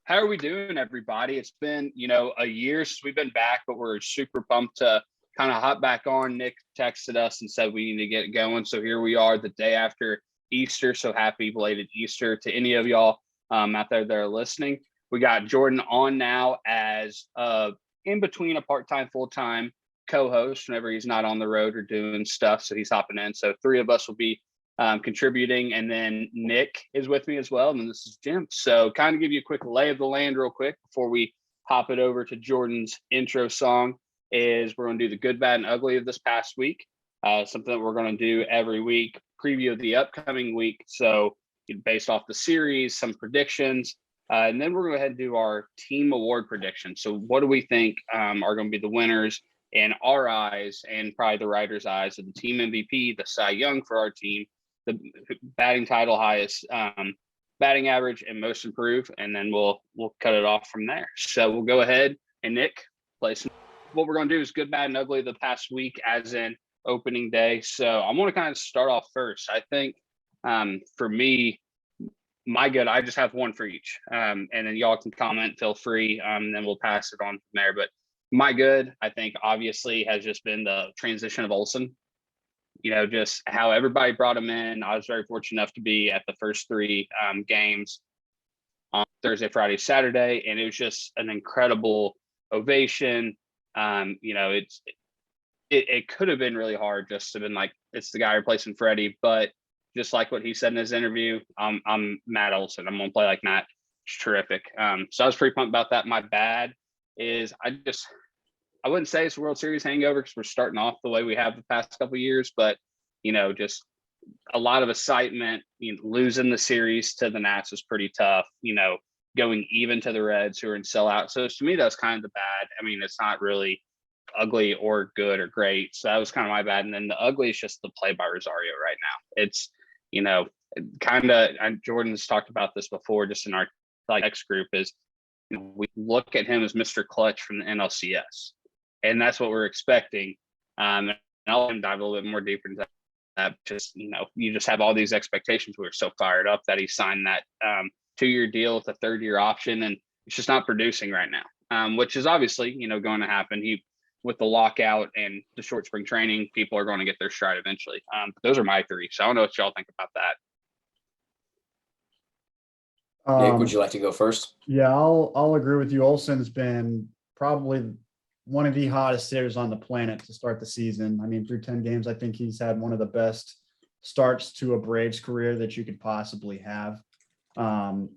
How are we doing, everybody? It's been, a year since we've been back, but we're super pumped to kind of hop back on. Nick texted us and said we need to get going. So here we are the day after Easter. So happy belated Easter to any of y'all out there that are listening. We got Jordan on now as in between a part-time, full-time co-host whenever he's not on the road or doing stuff. So he's hopping in. So three of us will be contributing, and then Nick is with me as well, and then this is Jim. So kind of give you a quick lay of the land real quick before we hop it over to Jordan's intro song. Is we're going to do the good, bad, and ugly of this past week, something that we're going to do every week, preview of the upcoming week, so based off the series, some predictions, and then we're going to go ahead and do our team award predictions. So what do we think are going to be the winners in our eyes, and probably the writers' eyes, of the team MVP, the Cy Young for our team, the batting title, highest batting average, and most improved, and then we'll cut it off from there. So we'll go ahead and Nick play some. What we're going to do is good, bad, and ugly the past week, as in opening day. So I want to kind of start off first. I think for me, my good, I just have one for each, and then y'all can comment, feel free, and then we'll pass it on from there. But my good, I think, obviously has just been the transition of Olsen. Just how everybody brought him in. I was very fortunate enough to be at the first three games on Thursday, Friday, Saturday, and it was just an incredible ovation. It could have been really hard just to been like, it's the guy replacing Freddie, but just like what he said in his interview, I'm Matt Olsen. I'm going to play like Matt. It's terrific. So I was pretty pumped about that. My bad is I wouldn't say it's a World Series hangover because we're starting off the way we have the past couple of years, but just a lot of excitement. Losing the series to the Nats was pretty tough. Going even to the Reds, who are in sellout. So to me, that's kind of the bad. I mean, it's not really ugly or good or great. So that was kind of my bad. And then the ugly is just the play by Rosario right now. It's kind of. And Jordan's talked about this before, just in our X group, is we look at him as Mr. Clutch from the NLCS. And that's what we're expecting. And I'll dive a little bit more deeper into that. Just, you just have all these expectations. We were so fired up that he signed that 2-year deal with a 3rd-year option, and it's just not producing right now, which is obviously, going to happen. With the lockout and the short spring training, people are going to get their stride eventually. But those are my three. So I don't know what y'all think about that. Nick, would you like to go first? Yeah, I'll agree with you. Olsen's been probably one of the hottest hitters on the planet to start the season. I mean, through 10 games, I think he's had one of the best starts to a Braves career that you could possibly have. Yeah,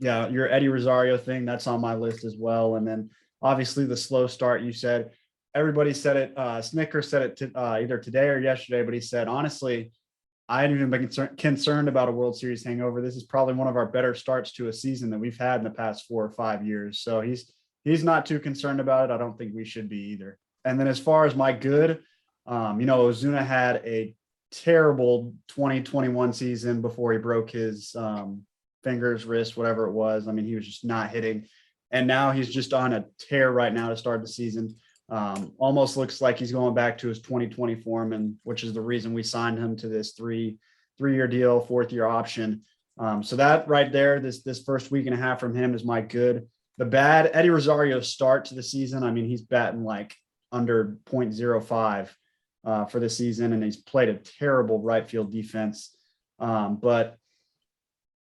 your Eddie Rosario thing, that's on my list as well. And then obviously the slow start, you said, everybody said it. Snicker said it either today or yesterday, but he said, honestly, I hadn't even been concerned about a World Series hangover. This is probably one of our better starts to a season that we've had in the past 4 or 5 years. So he's not too concerned about it. I don't think we should be either. And then as far as my good, Ozuna had a terrible 2021 season before he broke his fingers, wrist, whatever it was. I mean, he was just not hitting. And now he's just on a tear right now to start the season. Almost looks like he's going back to his 2020 form, and which is the reason we signed him to this three-year deal, 4th-year option. So that right there, this first week and a half from him is my good. The bad, Eddie Rosario's start to the season, I mean, he's batting like under .05 for the season, and he's played a terrible right field defense. But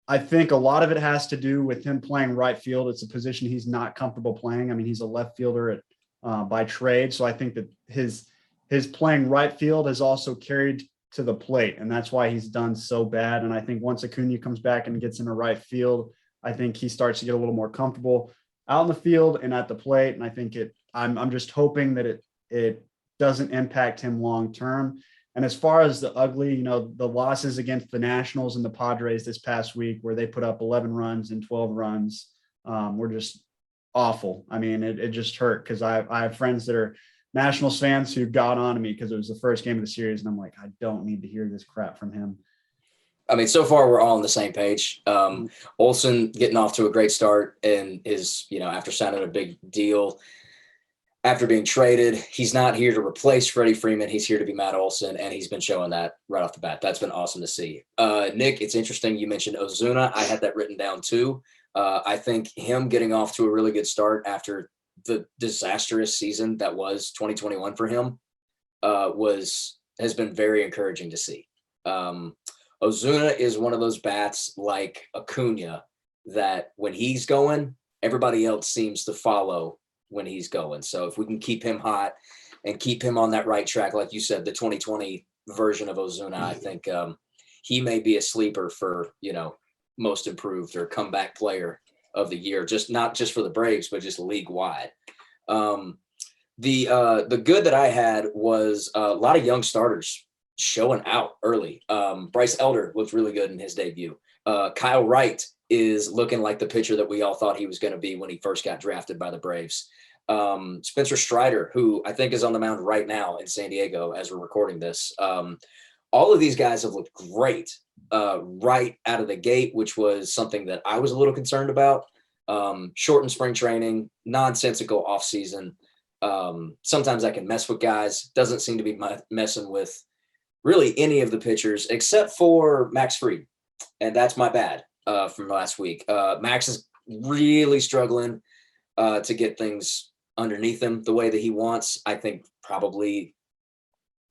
I think a lot of it has to do with him playing right field. It's a position he's not comfortable playing. I mean, he's a left fielder by trade. So I think that his playing right field has also carried to the plate, and that's why he's done so bad. And I think once Acuna comes back and gets into right field, I think he starts to get a little more comfortable out in the field and at the plate. And I think I'm just hoping that it doesn't impact him long term. And as far as the ugly, the losses against the Nationals and the Padres this past week, where they put up 11 runs and 12 runs, were just awful. I mean, it just hurt, because I have friends that are Nationals fans who got on to me because it was the first game of the series, and I'm like, I don't need to hear this crap from him. I mean, so far we're all on the same page. Olsen getting off to a great start, and his, after signing a big deal, after being traded, he's not here to replace Freddie Freeman. He's here to be Matt Olsen, and he's been showing that right off the bat. That's been awesome to see. Nick, it's interesting you mentioned Ozuna. I had that written down too. I think him getting off to a really good start after the disastrous season that was 2021 for him has been very encouraging to see. Ozuna is one of those bats like Acuna that when he's going, everybody else seems to follow when he's going. So if we can keep him hot and keep him on that right track, like you said, the 2020 version of Ozuna, I think he may be a sleeper for, most improved or comeback player of the year, just not just for the Braves, but just league wide. The good that I had was a lot of young starters showing out early. Bryce Elder looked really good in his debut. Kyle Wright is looking like the pitcher that we all thought he was going to be when he first got drafted by the Braves. Spencer Strider, who I think is on the mound right now in San Diego as we're recording this. All of these guys have looked great right out of the gate, which was something that I was a little concerned about. Shortened spring training, nonsensical offseason. Sometimes I can mess with guys. Doesn't seem to be messing with really any of the pitchers except for Max Fried. And that's my bad from last week. Max is really struggling to get things underneath him the way that he wants. I think probably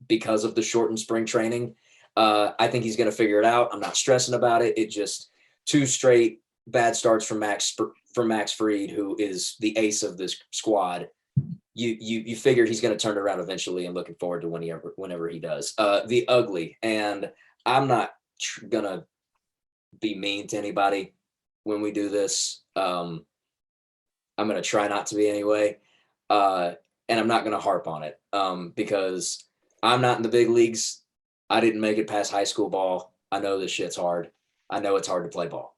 because of the shortened spring training. I think he's going to figure it out. I'm not stressing about it. It just 2 straight bad starts from Max Fried, who is the ace of this squad. You figure he's going to turn it around eventually, and looking forward to whenever he does. The ugly, and I'm not going to be mean to anybody when we do this. I'm going to try not to be anyway. And I'm not going to harp on it because I'm not in the big leagues. I didn't make it past high school ball. I know this shit's hard. I know it's hard to play ball.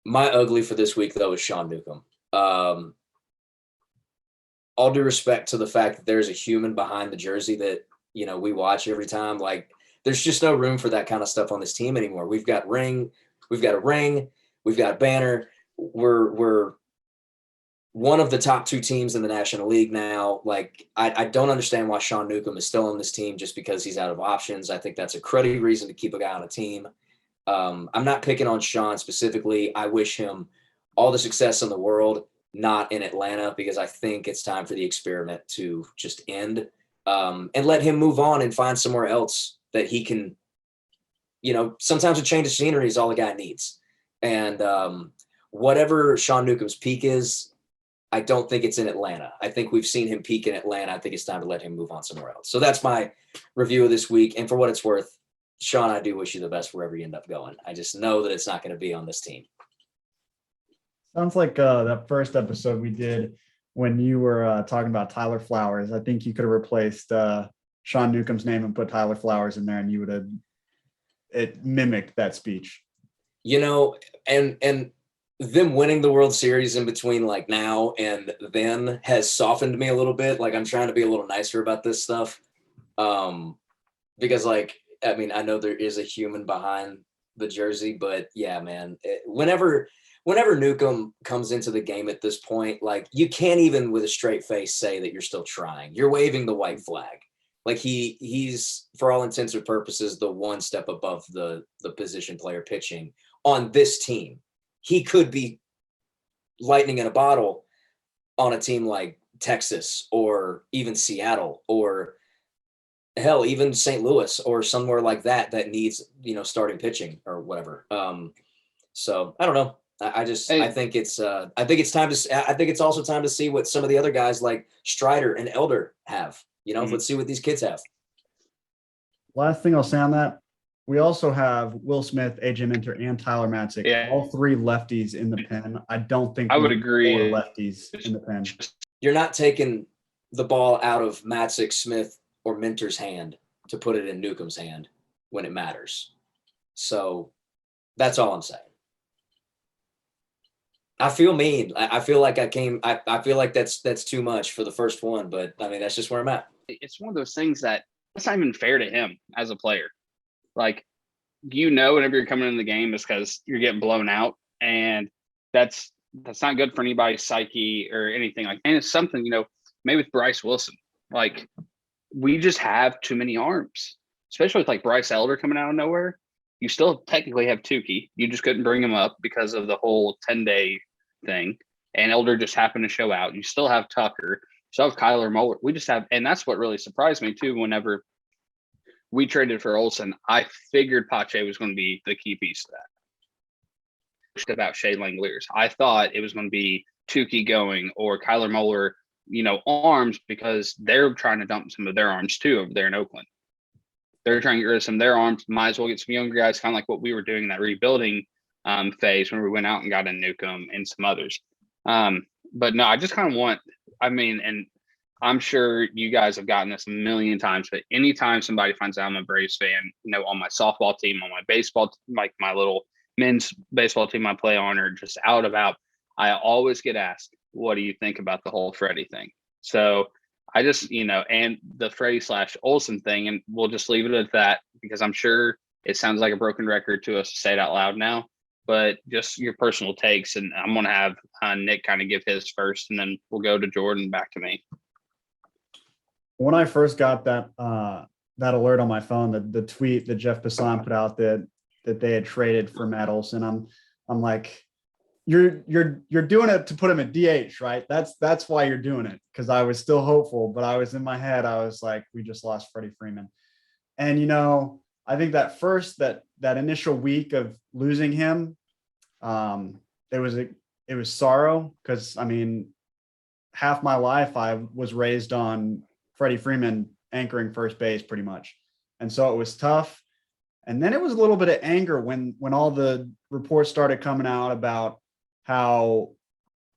My ugly for this week, though, is Sean Newcomb. All due respect to the fact that there's a human behind the jersey that, we watch every time. Like, there's just no room for that kind of stuff on this team anymore. We've got a ring, we've got a banner. We're one of the top 2 teams in the National League now. Like, I don't understand why Sean Newcomb is still on this team just because he's out of options. I think that's a cruddy reason to keep a guy on a team. I'm not picking on Sean specifically. I wish him all the success in the world, not in Atlanta, because I think it's time for the experiment to just end and let him move on and find somewhere else that he can, sometimes a change of scenery is all the guy needs. And whatever Sean Newcomb's peak is, I don't think it's in Atlanta. I think we've seen him peak in Atlanta. I think it's time to let him move on somewhere else. So that's my review of this week. And for what it's worth, Sean, I do wish you the best wherever you end up going. I just know that it's not going to be on this team. Sounds like that first episode we did when you were talking about Tyler Flowers. I think you could have replaced Sean Newcomb's name and put Tyler Flowers in there, and you would have it mimicked that speech. And them winning the World Series in between like now and then has softened me a little bit. Like, I'm trying to be a little nicer about this stuff. Because I know there is a human behind the jersey, but yeah, man, whenever Newcomb comes into the game at this point, like, you can't even with a straight face say that you're still trying. You're waving the white flag. Like, he's for all intents and purposes the one step above the position player pitching on this team. He could be lightning in a bottle on a team like Texas or even Seattle or hell, even St. Louis or somewhere like that needs, starting pitching or whatever. So I don't know. I think it's time to, I think it's also time to see what some of the other guys like Strider and Elder have, Let's see what these kids have. Last thing I'll say on that, we also have Will Smith, AJ Minter, and Tyler Matzik, all 3 lefties in the pen. I don't think I would agree. 4 lefties in the pen. You're not taking the ball out of Matzik, Smith, or Minter's hand to put it in Newcomb's hand when it matters. So that's all I'm saying. I feel mean. I feel like I feel like that's too much for the first one, but I mean, that's just where I'm at. It's one of those things that's not even fair to him as a player. Like, whenever you're coming in the game, it's because you're getting blown out, and that's not good for anybody's psyche or anything like. And it's something, maybe with Bryce Wilson, like, we just have too many arms, especially with like Bryce Elder coming out of nowhere. You still technically have Tukey. You just couldn't bring him up because of the whole 10-day thing. And Elder just happened to show out. You still have Tucker. You still have Kyler Moeller. We just have, and that's what really surprised me too. Whenever we traded for Olsen, I figured Pache was going to be the key piece to that. About Shea Langoliers, I thought it was going to be Tukey going or Kyler Moeller, arms, because they're trying to dump some of their arms too over there in Oakland. They're trying to get rid of some of their arms. Might as well get some younger guys, kind of like what we were doing in that rebuilding phase when we went out and got a Newcomb and some others. But no, I just kind of and I'm sure you guys have gotten this a million times, but anytime somebody finds out I'm a Braves fan, on my softball team, on my baseball, like my little men's baseball team I play on, or just out about, I always get asked, what do you think about the whole Freddie thing? So I just, and the Freddie / Olsen thing, and we'll just leave it at that, because I'm sure it sounds like a broken record to us to say it out loud now, but just your personal takes. And I'm going to have Nick kind of give his first, and then we'll go to Jordan, back to me. When I first got that alert on my phone, the tweet that Jeff Passan put out that they had traded for Matt Olson, I'm like, you're doing it to put him at DH, right? That's why you're doing it, because I was still hopeful, but I was in my head, I was like, we just lost Freddie Freeman. And I think that initial week of losing him, it was sorrow, because half my life I was raised on Freddie Freeman anchoring first base pretty much. And so it was tough. And then it was a little bit of anger when all the reports started coming out about how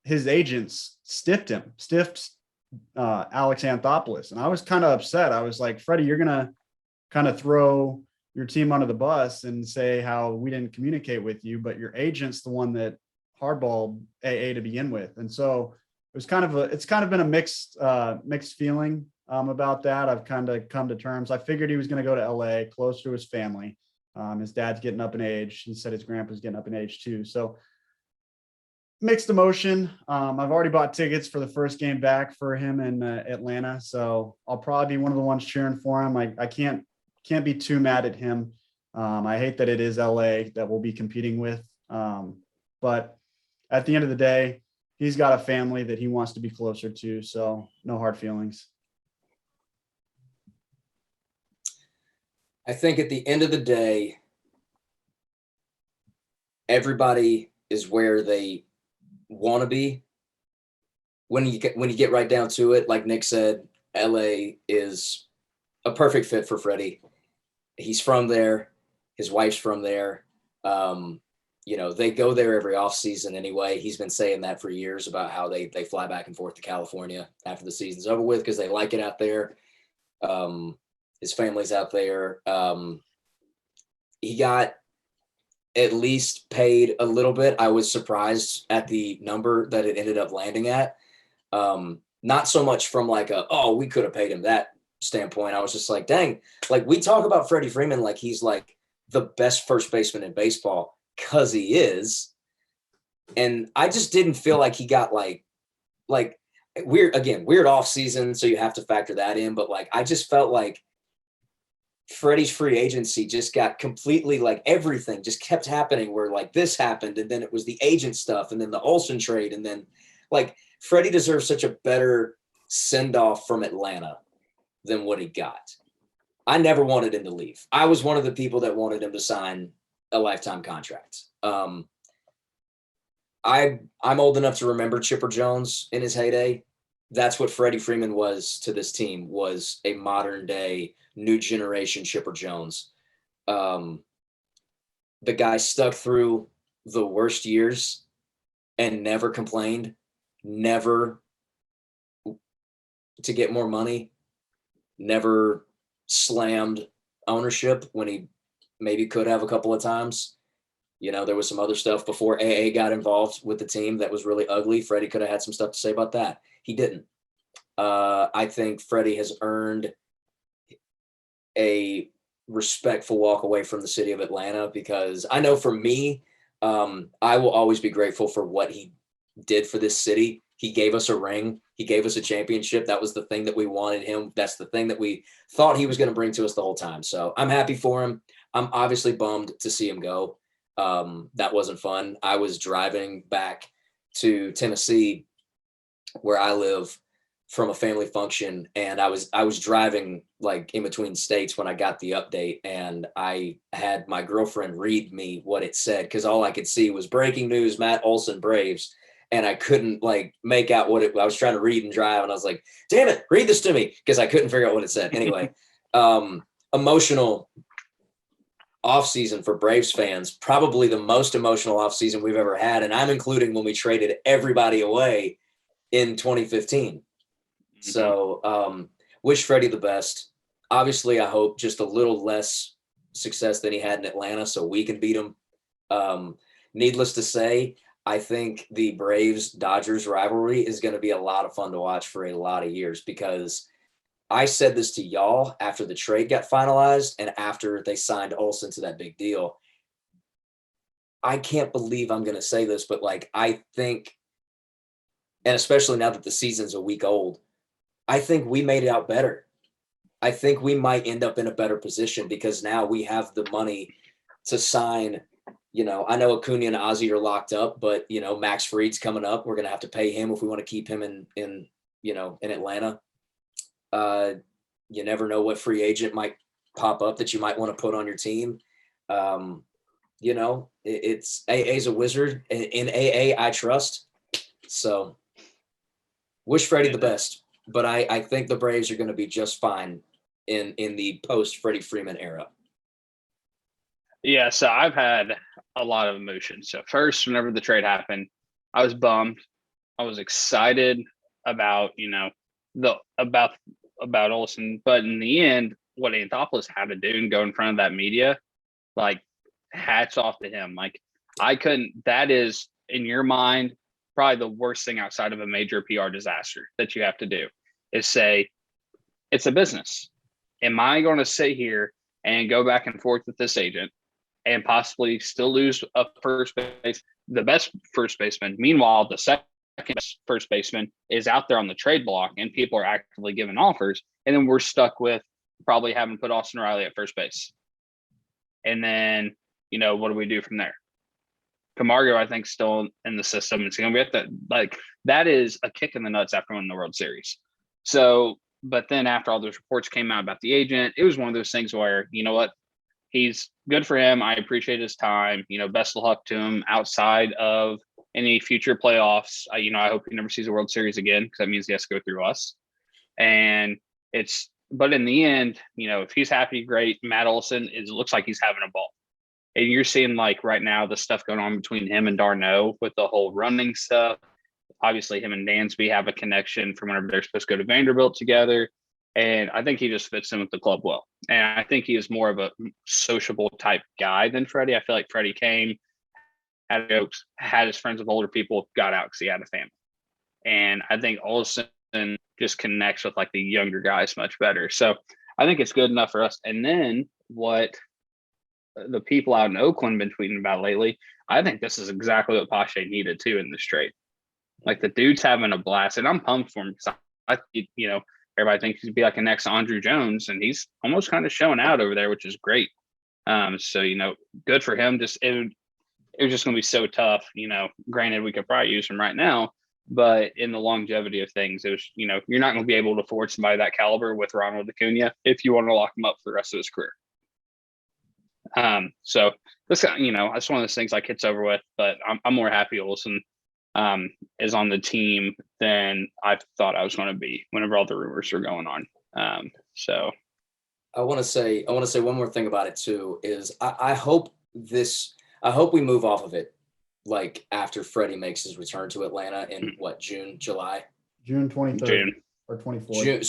his agents stiffed Alex Anthopoulos. And I was kind of upset. I was like, Freddie, you're going to kind of throw your team under the bus and say how we didn't communicate with you, but your agent's the one that hardballed AA to begin with. And so it's kind of been a mixed feeling about that. I've kind of come to terms. I figured he was going to go to LA, close to his family. His dad's getting up in age. He said his grandpa's getting up in age too. So mixed emotion. I've already bought tickets for the first game back for him in Atlanta. So I'll probably be one of the ones cheering for him. I can't be too mad at him. I hate that it is LA that we'll be competing with. But at the end of the day, he's got a family that he wants to be closer to. So no hard feelings. I think at the end of the day, everybody is where they want to be. When you get right down to it, like Nick said, LA is a perfect fit for Freddie. He's from there. His wife's from there. They go there every off season anyway. He's been saying that for years about how they fly back and forth to California after the season's over with, because they like it out there. His family's out there. He got at least paid a little bit. I was surprised at the number that it ended up landing at. Not so much from like we could have paid him that standpoint. I was just like, dang, like we talk about Freddie Freeman like he's like the best first baseman in baseball, because he is. And I just didn't feel like he got like weird off season. So you have to factor that in. But like, I just felt like Freddie's free agency just got completely, like, everything just kept happening where like this happened, and then it was the agent stuff, and then the Olsen trade, and then like Freddie deserves such a better send off from Atlanta than what he got. I never wanted him to leave. I was one of the people that wanted him to sign a lifetime contract. I'm old enough to remember Chipper Jones in his heyday. That's what Freddie Freeman was to this team, was a modern day, new generation Chipper Jones. The guy stuck through the worst years and never complained, never to get more money, never slammed ownership when he maybe could have a couple of times. There was some other stuff before AA got involved with the team that was really ugly. Freddie could have had some stuff to say about that. He didn't. I think Freddie has earned a respectful walk away from the city of Atlanta, because I know for me, I will always be grateful for what he did for this city. He gave us a ring. He gave us a championship. That was the thing that we wanted him. That's the thing that we thought he was going to bring to us the whole time. So I'm happy for him. I'm obviously bummed to see him go. That wasn't fun. I was driving back to Tennessee, where I live, from a family function, and I was driving like in between states when I got the update, and I had my girlfriend read me what it said, because all I could see was breaking news, Matt Olson Braves, and I couldn't like make out what I was trying to read and drive, and I was like, damn it, read this to me, because I couldn't figure out what it said. Anyway, emotional offseason for Braves fans, probably the most emotional offseason we've ever had, and I'm including when we traded everybody away in 2015. So wish Freddie the best. Obviously, I hope just a little less success than he had in Atlanta so we can beat him. Needless to say, I think the Braves-Dodgers rivalry is going to be a lot of fun to watch for a lot of years, because I said this to y'all after the trade got finalized and after they signed Olsen to that big deal. I can't believe I'm going to say this, but like I think, and especially now that the season's a week old, I think we made it out better. I think we might end up in a better position because now we have the money to sign. I know Acuna and Ozzie are locked up, but Max Fried's coming up. We're going to have to pay him if we want to keep him in Atlanta. You never know what free agent might pop up that you might want to put on your team. It's AA's a wizard. In AA, I trust. So wish Freddie the best. But I think the Braves are going to be just fine in the post Freddie Freeman era. Yeah, so I've had a lot of emotions. So first, whenever the trade happened, I was bummed. I was excited about about Olsen, but in the end, what Anthopoulos had to do and go in front of that media, like, hats off to him. Like, I couldn't. That is, in your mind, probably the worst thing outside of a major PR disaster that you have to do is say, it's a business. Am I going to sit here and go back and forth with this agent and possibly still lose a first base, the best first baseman? Meanwhile, the second best first baseman is out there on the trade block and people are actively giving offers. And then we're stuck with probably having put Austin Riley at first base. And then, what do we do from there? Camargo, I think, still in the system. It's going to be at that is a kick in the nuts after winning the World Series. So, but then after all those reports came out about the agent, it was one of those things where, he's good for him. I appreciate his time. Best of luck to him outside of any future playoffs. I hope he never sees a World Series again, because that means he has to go through us. But in the end, if he's happy, great. Matt Olson, it looks like he's having a ball. And you're seeing, like, right now, the stuff going on between him and d'Arnaud with the whole running stuff. Obviously, him and Dansby have a connection from whenever they're supposed to go to Vanderbilt together. And I think he just fits in with the club well. And I think he is more of a sociable type guy than Freddie. I feel like Freddie came, had jokes, had his friends with older people, got out because he had a family. And I think Olsen just connects with, like, the younger guys much better. So I think it's good enough for us. And then what the people out in Oakland been tweeting about lately, I think this is exactly what Pache needed too in this trade. Like, the dude's having a blast, and I'm pumped for him because everybody thinks he'd be like a next Andrew Jones, and he's almost kind of showing out over there, which is great. So good for him. Just it was just going to be so tough. Granted, we could probably use him right now, but in the longevity of things, it was you're not going to be able to afford somebody that caliber with Ronald Acuna if you want to lock him up for the rest of his career. So this, that's one of those things like it's over with, but I'm more happy Olsen is on the team than I thought I was going to be whenever all the rumors were going on. So I want to say one more thing about it too, is I hope we move off of it, like, after Freddie makes his return to Atlanta in June 23rd or 24th. June.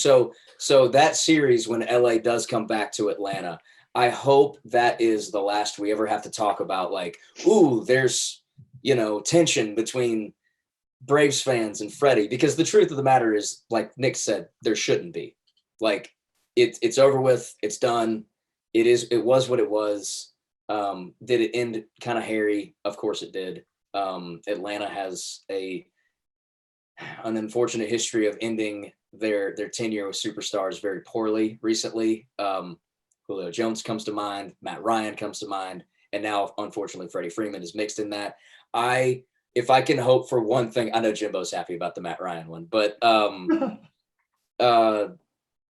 So that series, when LA does come back to Atlanta, I hope that is the last we ever have to talk about, like, ooh, there's, tension between Braves fans and Freddie, because the truth of the matter is, like Nick said, there shouldn't be. Like, it's over with. It's done. It was what it was. Did it end kind of hairy? Of course it did. Atlanta has an unfortunate history of ending their tenure with superstars very poorly recently. Julio Jones comes to mind, Matt Ryan comes to mind, and now unfortunately Freddie Freeman is mixed in that. If I can hope for one thing, I know Jimbo's happy about the Matt Ryan one, but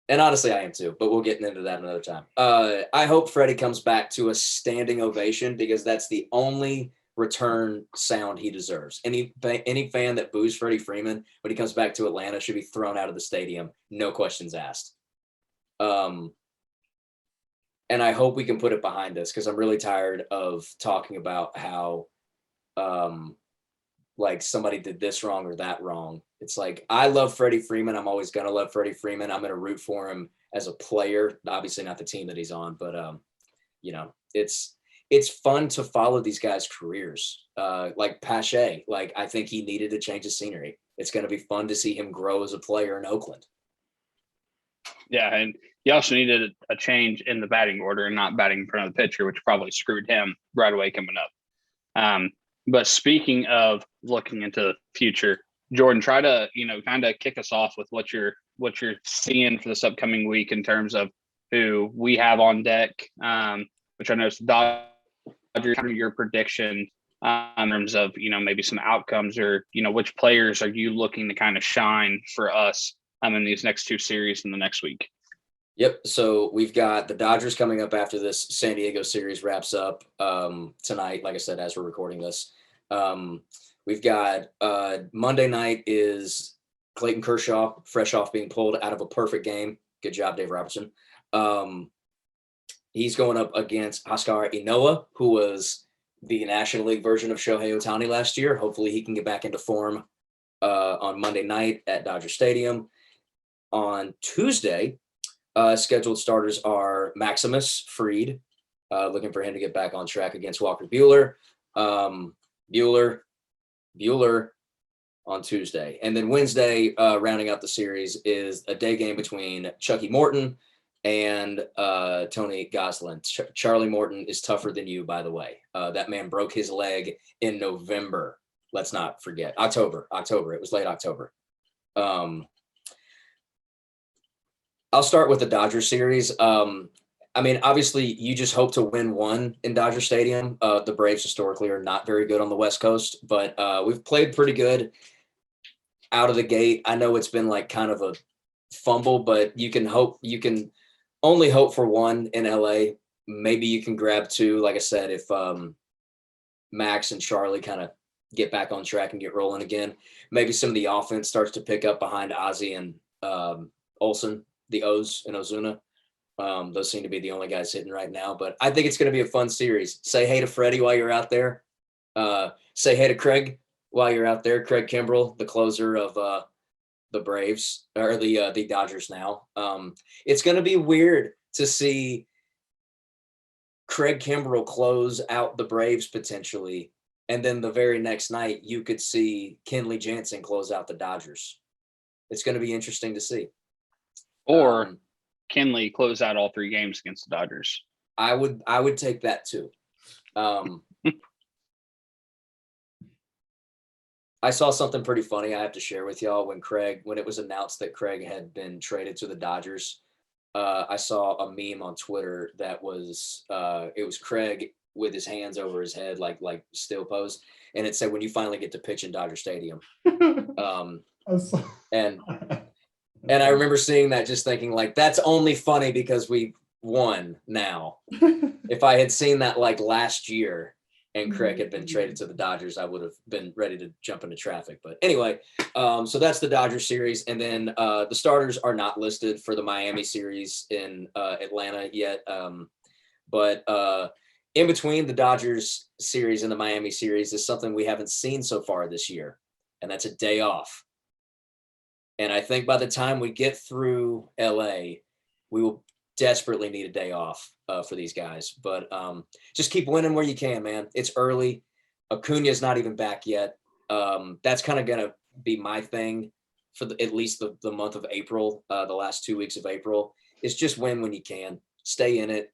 and honestly I am too, but we'll get into that another time. I hope Freddie comes back to a standing ovation because that's the only return sound he deserves. Any fan that boos Freddie Freeman when he comes back to Atlanta should be thrown out of the stadium, no questions asked. And I hope we can put it behind us because I'm really tired of talking about how like somebody did this wrong or that wrong. It's like, I love Freddie Freeman. I'm always going to love Freddie Freeman. I'm going to root for him as a player, obviously not the team that he's on, but you know, it's fun to follow these guys' careers. Like Pache, like I think he needed a change of scenery. It's going to be fun to see him grow as a player in Oakland. Yeah, and he also needed a change in the batting order and not batting in front of the pitcher, which probably screwed him right away coming up. But speaking of looking into the future, Jordan, try to, kind of kick us off with what you're seeing for this upcoming week in terms of who we have on deck, which I know is Dodgers, your prediction in terms of, maybe some outcomes or, which players are you looking to kind of shine for us in these next two series in the next week? Yep. So we've got the Dodgers coming up after this San Diego series wraps up tonight, like I said, as we're recording this. We've got Monday night is Clayton Kershaw, fresh off being pulled out of a perfect game. Good job, Dave Robertson. He's going up against Huascar Ynoa, who was the National League version of Shohei Ohtani last year. Hopefully he can get back into form on Monday night at Dodger Stadium. On Tuesday, scheduled starters are Maximus Fried, looking for him to get back on track against Walker Buehler. Buehler on Tuesday. And then Wednesday, rounding out the series, is a day game between Chucky Morton and Tony Gonsolin. Charlie Morton is tougher than you, by the way. That man broke his leg in November. Let's not forget. October. It was late October. I'll start with the Dodgers series. I mean, obviously, you just hope to win one in Dodger Stadium. The Braves historically are not very good on the West Coast, but we've played pretty good out of the gate. I know it's been like kind of a fumble, but you can only hope for one in LA. Maybe you can grab two, like I said, if Max and Charlie kind of get back on track and get rolling again. Maybe some of the offense starts to pick up behind Ozzie and Olsen, the O's and Ozuna. Those seem to be the only guys hitting right now, but I think it's going to be a fun series. Say hey to Freddie while you're out there. Say hey to Craig while you're out there. Craig Kimbrell, the closer of the Braves or the Dodgers now. It's going to be weird to see Craig Kimbrell close out the Braves potentially, and then the very next night you could see Kenley Jansen close out the Dodgers. It's going to be interesting to see. Or Kenley close out all three games against the Dodgers. I would take that too. I saw something pretty funny I have to share with y'all when it was announced that Craig had been traded to the Dodgers. I saw a meme on Twitter that was it was Craig with his hands over his head like still pose, and it said, "When you finally get to pitch in Dodger Stadium." And I remember seeing that, just thinking like, that's only funny because we won now. If I had seen that like last year and Craig had been traded to the Dodgers, I would have been ready to jump into traffic. But anyway, so that's the Dodgers series. And then the starters are not listed for the Miami series in Atlanta yet. But in between the Dodgers series and the Miami series is something we haven't seen so far this year, and that's a day off. And I think by the time we get through LA, we will desperately need a day off for these guys. But just keep winning where you can, man. It's early. Acuna is not even back yet. That's kind of going to be my thing for at least the month of April, the last 2 weeks of April, is just win when you can. Stay in it.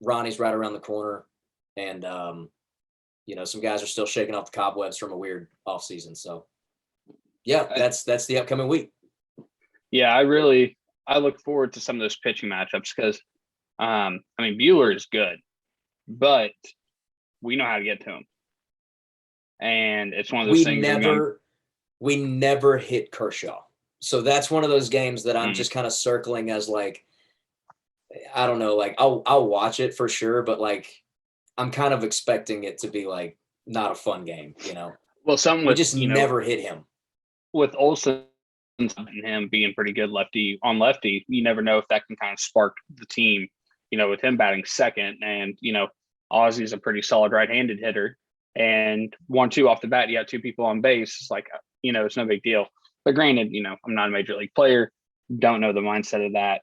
Ronnie's right around the corner. And, some guys are still shaking off the cobwebs from a weird offseason. So, yeah, that's the upcoming week. Yeah, I look forward to some of those pitching matchups because I mean, Bueller is good, but we know how to get to him. And it's one of those things we never hit Kershaw. So that's one of those games that I'm just kind of circling as like, I don't know, like I'll watch it for sure, but like I'm kind of expecting it to be like not a fun game, you know. Well, something we with just never hit him. With Olsen and him being pretty good lefty on lefty, you never know if that can kind of spark the team, you know, with him batting second. And, you know, Ozzy's a pretty solid right-handed hitter. And 1-2 off the bat, you got two people on base. It's like, you know, it's no big deal. But granted, you know, I'm not a major league player, don't know the mindset of that.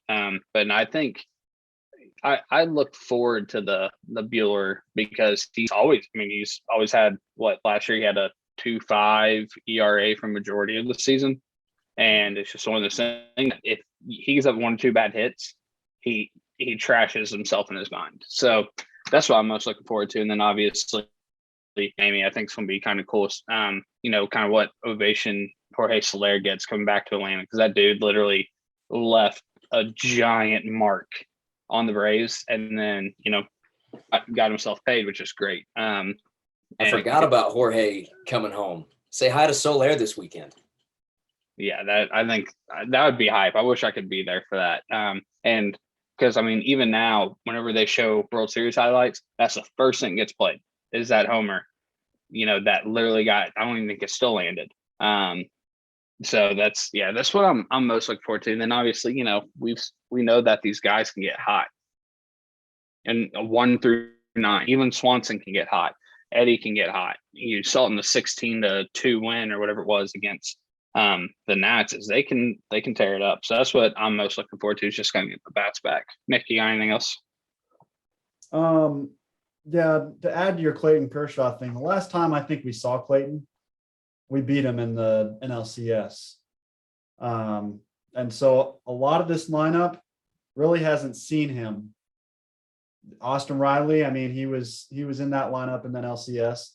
But I think I look forward to the Bueller because he's always had last year he had a 2.5 ERA for majority of the season. And it's just one of those things. If he gets up 1 or 2 bad hits, he trashes himself in his mind. So that's what I'm most looking forward to. And then obviously, Amy, I think it's going to be kind of cool. You know, kind of what ovation Jorge Soler gets coming back to Atlanta, because that dude literally left a giant mark on the Braves, and then, you know, got himself paid, which is great. I forgot about Jorge coming home. Say hi to Soler this weekend. Yeah, I think that would be hype. I wish I could be there for that. And because I mean, even now, whenever they show World Series highlights, that's the first thing that gets played is that homer. You know, that literally I don't even think it still landed. So that's what I'm most looking forward to. And then obviously, you know, we know that these guys can get hot, and 1 through 9, even Swanson can get hot. Eddie can get hot. You saw it in the 16-2 win or whatever it was against the Nats, is they can tear it up. So that's what I'm most looking forward to, is just going to get the bats back. Nick, you got anything else? Yeah, to add to your Clayton Kershaw thing, the last time I think we saw Clayton, we beat him in the NLCS. And so a lot of this lineup really hasn't seen him. Austin Riley, I mean, he was in that lineup in the NLCS,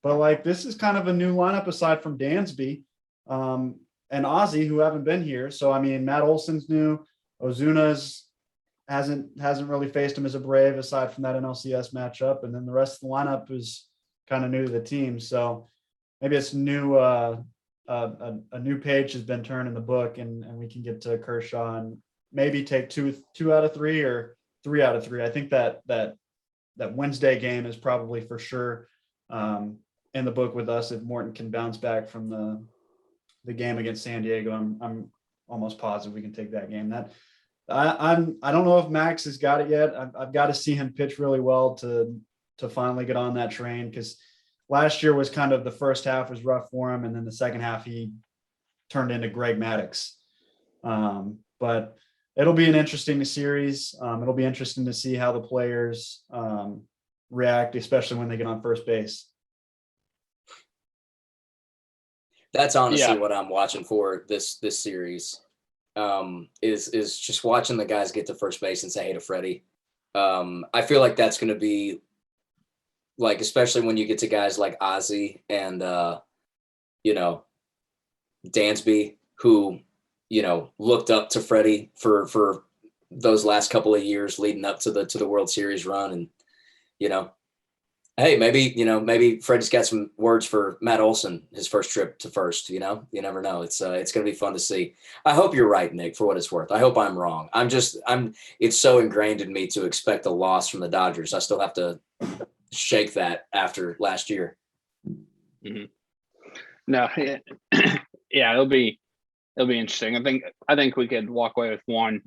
but like this is kind of a new lineup aside from Dansby and Ozzy, who haven't been here. So I mean, Matt Olson's new, Ozuna's hasn't really faced him as a Brave aside from that NLCS matchup, and then the rest of the lineup is kind of new to the team. So maybe it's new. A new page has been turned in the book, and we can get to Kershaw and maybe take two out of 3 or 3 out of 3. I think that Wednesday game is probably for sure in the book with us if Morton can bounce back from the game against San Diego. I'm almost positive we can take that game. That I don't know if Max has got it yet. I've got to see him pitch really well to finally get on that train, because last year was kind of, the first half was rough for him, and then the second half he turned into Greg Maddux. But it'll be an interesting series. It'll be interesting to see how the players react, especially when they get on first base. That's honestly what I'm watching for this series. Is just watching the guys get to first base and say hey to Freddie. I feel like that's going to be, like, especially when you get to guys like Ozzy and, you know, Dansby, who, you know, looked up to Freddie for those last couple of years leading up to the World Series run. And, you know, hey, maybe Freddie's got some words for Matt Olson, his first trip to first. You know, you never know. It's going to be fun to see. I hope you're right, Nick, for what it's worth. I hope I'm wrong. It's so ingrained in me to expect a loss from the Dodgers. I still have to shake that after last year. Mm-hmm. No, yeah, it'll be interesting. I think we could walk away with one.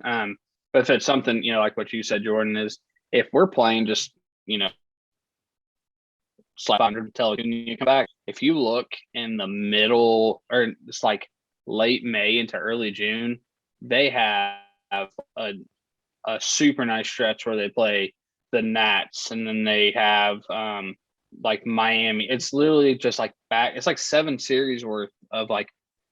But if it's something, you know, like what you said, Jordan, is if we're playing just, you know, slap under the television, you come back. If you look in the middle, or it's like late May into early June, they have a super nice stretch where they play the Nats, and then they have like Miami. It's literally just like back. It's like 7 series worth of, like,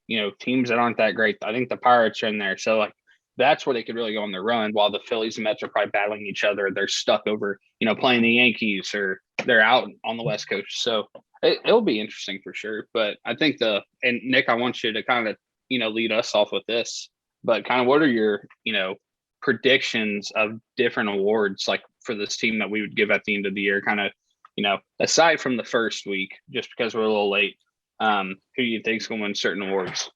you know, teams that aren't that great. I think the Pirates are in there, so like that's where they could really go on their run. While the Phillies and Mets are probably battling each other, they're stuck over, you know, playing the Yankees, or they're out on the West Coast. So it'll be interesting for sure. But I think and Nick, I want you to kind of, you know, lead us off with this. But kind of what are your, you know, predictions of different awards, like for this team that we would give at the end of the year, kind of, aside from the first week, just because we're a little late, who do you think's going to win certain awards?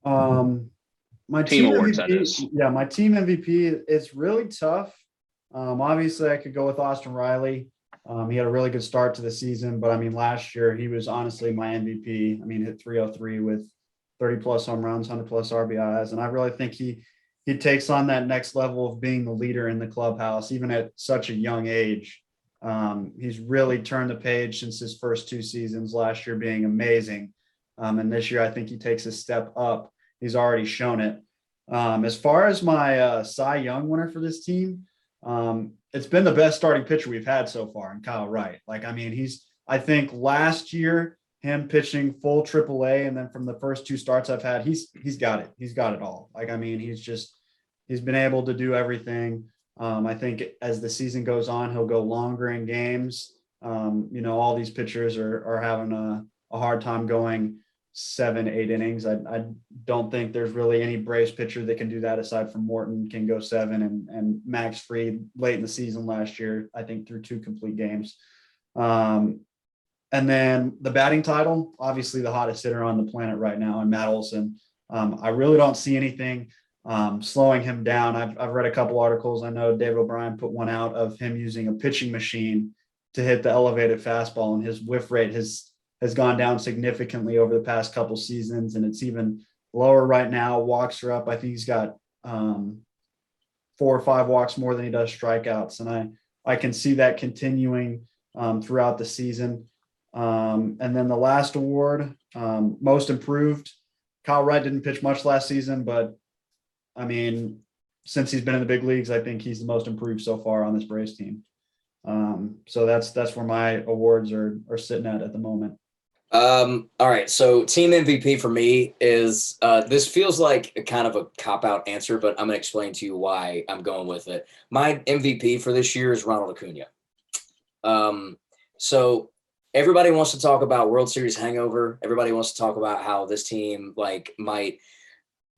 My Team awards, MVP, that is. Yeah, my team MVP, it's really tough. Obviously I could go with Austin Riley. He had a really good start to the season, but I mean, last year he was honestly my MVP. I mean, hit 303 with 30 plus home runs, 100 plus RBIs. And I really think he takes on that next level of being the leader in the clubhouse, even at such a young age. He's really turned the page since his first 2 seasons, last year being amazing. And this year, I think he takes a step up. He's already shown it. As far as my Cy Young winner for this team, it's been the best starting pitcher we've had so far in Kyle Wright. Like, I mean, I think last year, him pitching full AAA, and then from the first 2 starts I've had, he's got it. He's got it all. Like, I mean, he's been able to do everything. I think as the season goes on, he'll go longer in games. All these pitchers are having a hard time going 7-8 innings. I don't think there's really any Braves pitcher that can do that aside from Morton, can go 7, and Max Fried late in the season last year, I think through 2 complete games. And then the batting title, obviously the hottest hitter on the planet right now, and Matt Olson. I really don't see anything slowing him down. I've read a couple articles. I know David O'Brien put one out of him using a pitching machine to hit the elevated fastball, and his whiff rate has gone down significantly over the past couple seasons, and it's even lower right now. Walks are up. I think he's got 4 or 5 walks more than he does strikeouts, and I can see that continuing throughout the season. And then the last award, most improved. Kyle Wright didn't pitch much last season, but I mean, since he's been in the big leagues, I think he's the most improved so far on this Braves team. So that's where my awards are sitting at the moment. All right. So team MVP for me is, this feels like a kind of a cop-out answer, but I'm going to explain to you why I'm going with it. My MVP for this year is Ronald Acuna. So everybody wants to talk about World Series hangover. Everybody wants to talk about how this team might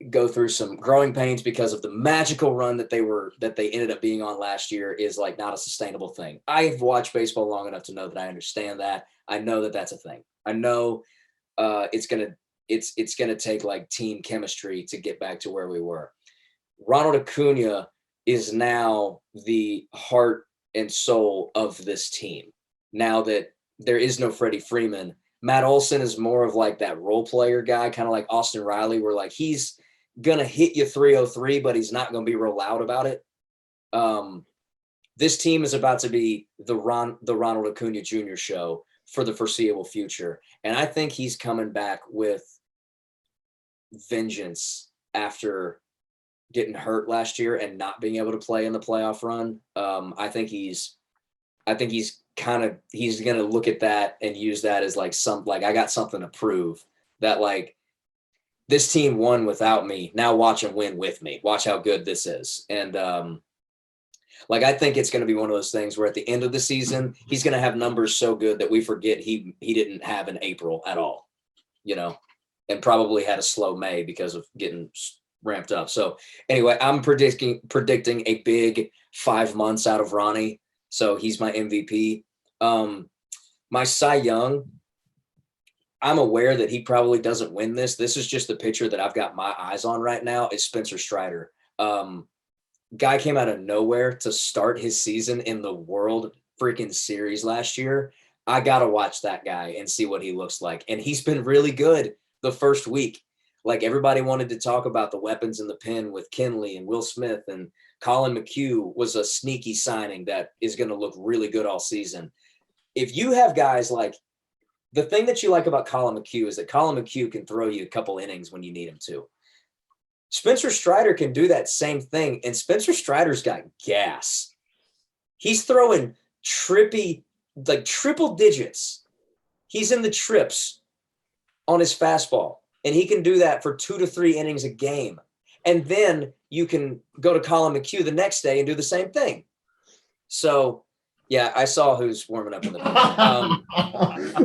go through some growing pains because of the magical run that they ended up being on last year is not a sustainable thing. I've watched baseball long enough to know that I understand that. I know that that's a thing. I know it's gonna take team chemistry to get back to where we were. Ronald Acuna is now the heart and soul of this team. Now that there is no Freddie Freeman, Matt Olson is more of that role player guy, kind of like Austin Riley, where he's gonna hit you 303, but he's not gonna be real loud about it. This team is about to be the Ronald Acuna Jr. show for the foreseeable future, and I think he's coming back with vengeance after getting hurt last year and not being able to play in the playoff run. I think he's gonna look at that and use that as I got something to prove that this team won without me. Now watch them win with me. Watch how good this is. And I think it's going to be one of those things where at the end of the season, he's going to have numbers so good that we forget he didn't have an April at all, and probably had a slow May because of getting ramped up. So anyway, I'm predicting a big 5 months out of Ronnie. So he's my MVP. My Cy Young, I'm aware that he probably doesn't win this. This is just the pitcher that I've got my eyes on right now is Spencer Strider. Guy came out of nowhere to start his season in the World freaking Series last year. I got to watch that guy and see what he looks like. And he's been really good the first week. Everybody wanted to talk about the weapons in the pen with Kenley and Will Smith, and Colin McHugh was a sneaky signing that is going to look really good all season. If you have guys the thing that you like about Colin McHugh is that Colin McHugh can throw you a couple innings when you need him to. Spencer Strider can do that same thing, and Spencer Strider's got gas. He's throwing triple digits. He's in the trips on his fastball, and he can do that for 2 to 3 innings a game. And then you can go to Colin McHugh the next day and do the same thing. So, yeah, I saw who's warming up in the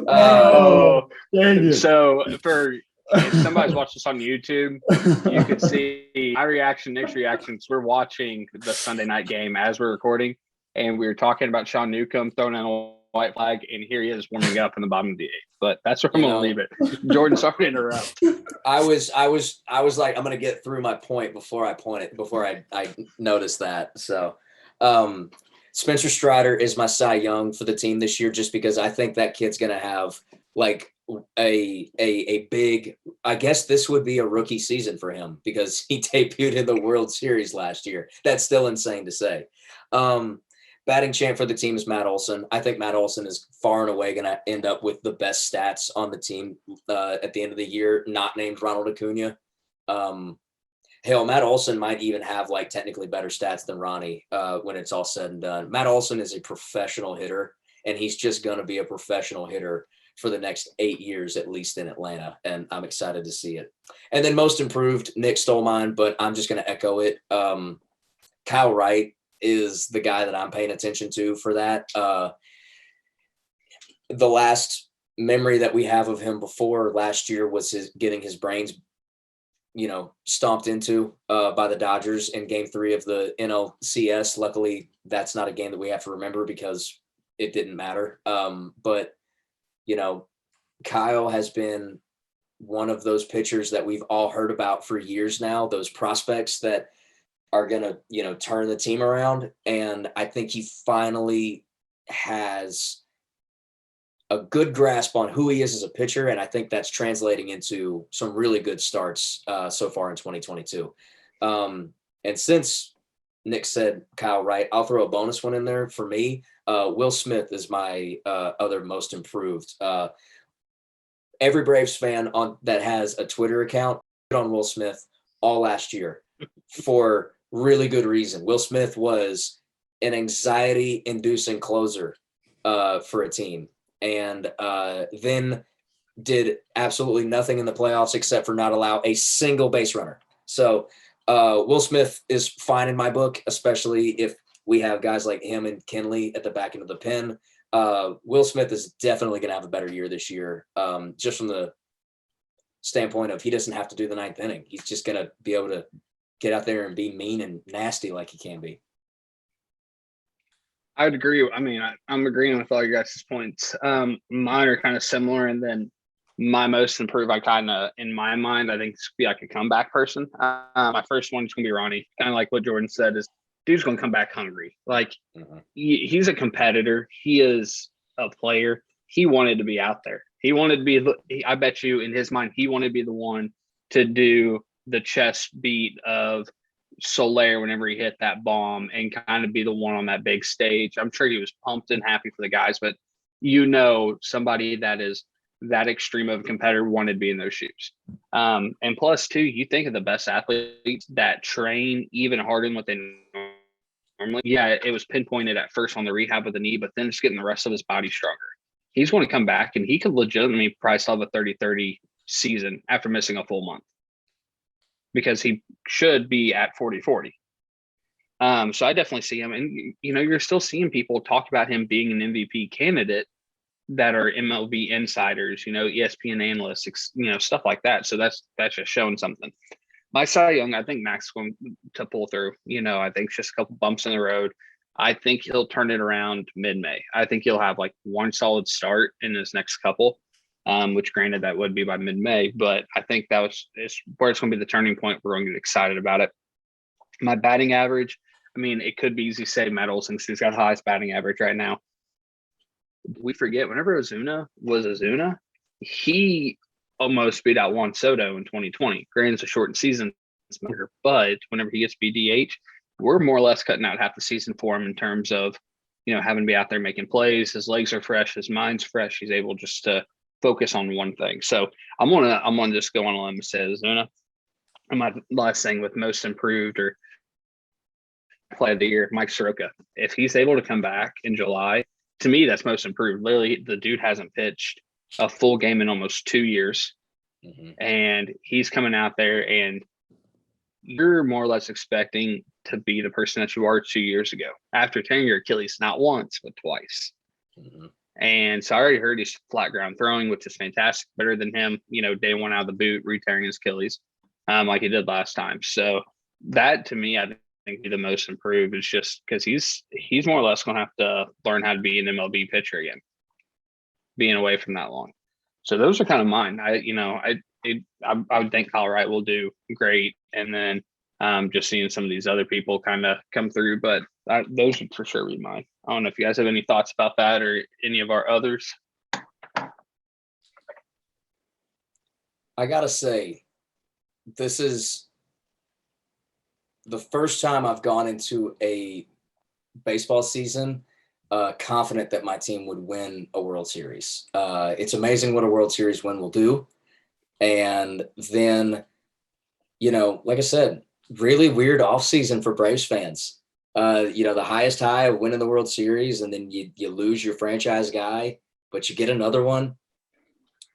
Oh, dang it. So for if somebody's watched this on YouTube, you could see my reaction, Nick's reactions. We're watching the Sunday night game as we're recording, and we were talking about Sean Newcomb throwing in a white flag, and here he is warming up in the bottom of the 8th. But that's where I'm going to leave it. Jordan, sorry to interrupt. I was like, I'm going to get through my point before I noticed that. So, Spencer Strider is my Cy Young for the team this year, just because I think that kid's going to have like a big, I guess this would be a rookie season for him because he debuted in the World Series last year. That's still insane to say. Batting champ for the team is Matt Olson. I think Matt Olson is far and away going to end up with the best stats on the team at the end of the year, not named Ronald Acuna. Hell, Matt Olson might even have like technically better stats than Ronnie when it's all said and done. Matt Olson is a professional hitter, and he's just going to be a professional hitter for the next 8 years, at least in Atlanta. And I'm excited to see it. And then most improved, Nick stole mine, but I'm just going to echo it. Kyle Wright is the guy that I'm paying attention to for that. The last memory that we have of him before last year was getting his brains, stomped into by the Dodgers in Game 3 of the NLCS. Luckily, that's not a game that we have to remember because it didn't matter. But Kyle has been one of those pitchers that we've all heard about for years now, those prospects that are going to, turn the team around. And I think he finally has a good grasp on who he is as a pitcher. And I think that's translating into some really good starts so far in 2022. And since Nick said Kyle Wright, I'll throw a bonus one in there for me. Will Smith is my other most improved. Every Braves fan that has a Twitter account on Will Smith all last year for really good reason. Will Smith was an anxiety-inducing closer for a team, and then did absolutely nothing in the playoffs except for not allow a single base runner. So Will Smith is fine in my book, especially if we have guys like him and Kenley at the back end of the pen. Will Smith is definitely going to have a better year this year, just from the standpoint of he doesn't have to do the 9th inning. He's just going to be able to get out there and be mean and nasty like he can be. I would agree. I mean, I'm agreeing with all your guys' points. Mine are kind of similar, and then my most improved, I kind of, in my mind, I think this could be like a comeback person. My first one is going to be Ronnie. Kind of like what Jordan said is, dude's going to come back hungry. Like, he's a competitor. He is a player. He wanted to be out there. He wanted to be, I bet you in his mind, he wanted to be the one to do the chest beat of Soler whenever he hit that bomb and kind of be the one on that big stage. I'm sure he was pumped and happy for the guys, but somebody that is that extreme of a competitor wanted to be in those shoes. And plus, too, you think of the best athletes that train even harder than what they normally. Yeah, it was pinpointed at first on the rehab of the knee, but then just getting the rest of his body stronger. He's going to come back, and he could legitimately probably still have a 30-30 season after missing a full month, because he should be at 40-40. So I definitely see him. And, you're still seeing people talk about him being an MVP candidate that are MLB insiders, ESPN analysts, stuff like that. So that's just showing something. My Cy Young, I think Max is going to pull through. I think it's just a couple bumps in the road. I think he'll turn it around mid-May. I think he'll have like one solid start in his next couple. Which granted that would be by mid-May, but I think is where it's going to be the turning point. We're going to get excited about it. My batting average, I mean, it could be easy to say Matt Olson because he's got the highest batting average right now. We forget whenever Ozuna was Ozuna, he almost beat out Juan Soto in 2020. Granted, it's a shortened season, but whenever he gets BDH, we're more or less cutting out half the season for him in terms of, having to be out there making plays. His legs are fresh, his mind's fresh. He's able just to focus on one thing. So I'm gonna just go on a limb and say Ozuna. And my last thing with most improved or play of the year, Mike Soroka. If he's able to come back in July, to me, that's most improved. Literally, the dude hasn't pitched a full game in almost 2 years. And he's coming out there, and you're more or less expecting to be the person that you are 2 years ago after tearing your Achilles, not once, but twice. And so I already heard he's flat ground throwing, which is fantastic, better than him, day one out of the boot, re-tearing his Achilles, like he did last time. So that to me, I think the most improved is just because he's more or less going to have to learn how to be an MLB pitcher again, being away from that long. So those are kind of mine. I would think Kyle Wright will do great, and then just seeing some of these other people kind of come through, but those would for sure be mine. I don't know if you guys have any thoughts about that or any of our others. I gotta say, this is the first time I've gone into a baseball season confident that my team would win a World Series. It's amazing what a World Series win will do. And then, like I said, really weird offseason for Braves fans. The highest high of winning the World Series, and then you lose your franchise guy, but you get another one.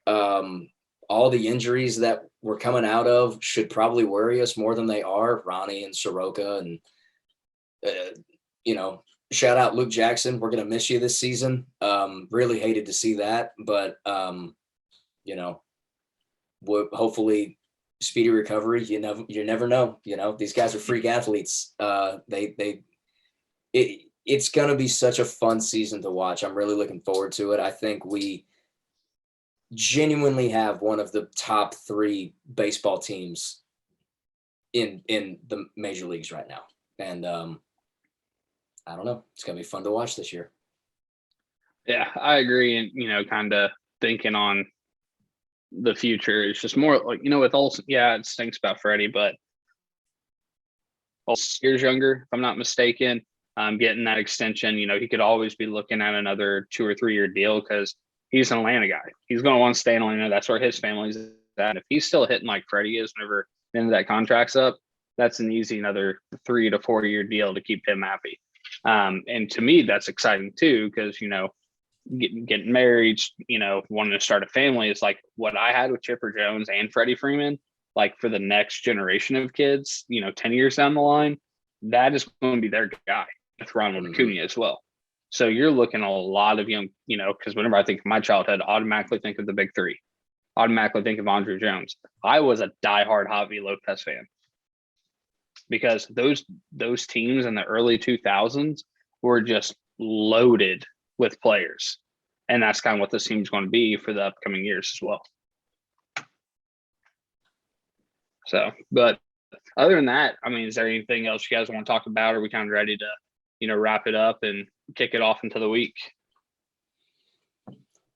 All the injuries that we're coming out of should probably worry us more than they are. Ronnie and Soroka, and shout out Luke Jackson. We're gonna miss you this season. Really hated to see that, but hopefully speedy recovery. You never know. These guys are freak athletes. It's gonna be such a fun season to watch. I'm really looking forward to it. I think we genuinely have one of the top 3 baseball teams in the major leagues right now. And I don't know. It's going to be fun to watch this year. Yeah, I agree. And, kind of thinking on the future, it's just more like, with Olsen, yeah, it stinks about Freddie, but Olsen's years younger, if I'm not mistaken, getting that extension, he could always be looking at another 2 or 3 year deal because he's an Atlanta guy. He's going to want to stay in Atlanta. That's where his family's at. If he's still hitting like Freddie is whenever the end of that contract's up, that's an easy another 3 to 4 year deal to keep him happy. And to me, that's exciting too, because, getting married, wanting to start a family is like what I had with Chipper Jones and Freddie Freeman. Like for the next generation of kids, 10 years down the line, that is going to be their guy with Ronald Acuna as well. So you're looking at a lot of young, because whenever I think of my childhood, I automatically think of the big 3, automatically think of Andre Jones. I was a diehard Javi Lopez fan because those teams in the early 2000s were just loaded with players. And that's kind of what this team's going to be for the upcoming years as well. So, but other than that, is there anything else you guys want to talk about? Or are we kind of ready to, wrap it up and kick it off into the week?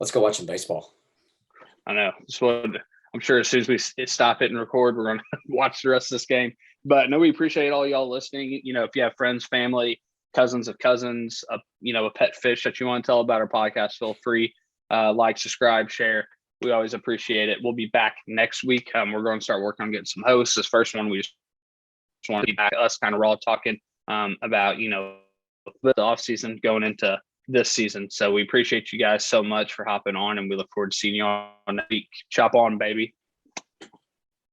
Let's go watch some baseball. I know. So I'm sure as soon as we stop it and record, we're going to watch the rest of this game. But no, we appreciate all y'all listening. If you have friends, family, cousins of cousins, a pet fish that you want to tell about our podcast, feel free. Like, subscribe, share. We always appreciate it. We'll be back next week. We're going to start working on getting some hosts. This first one, we just want to be back, us kind of raw talking about, the off season going into this season. So we appreciate you guys so much for hopping on, and we look forward to seeing you on next week. Chop on, baby.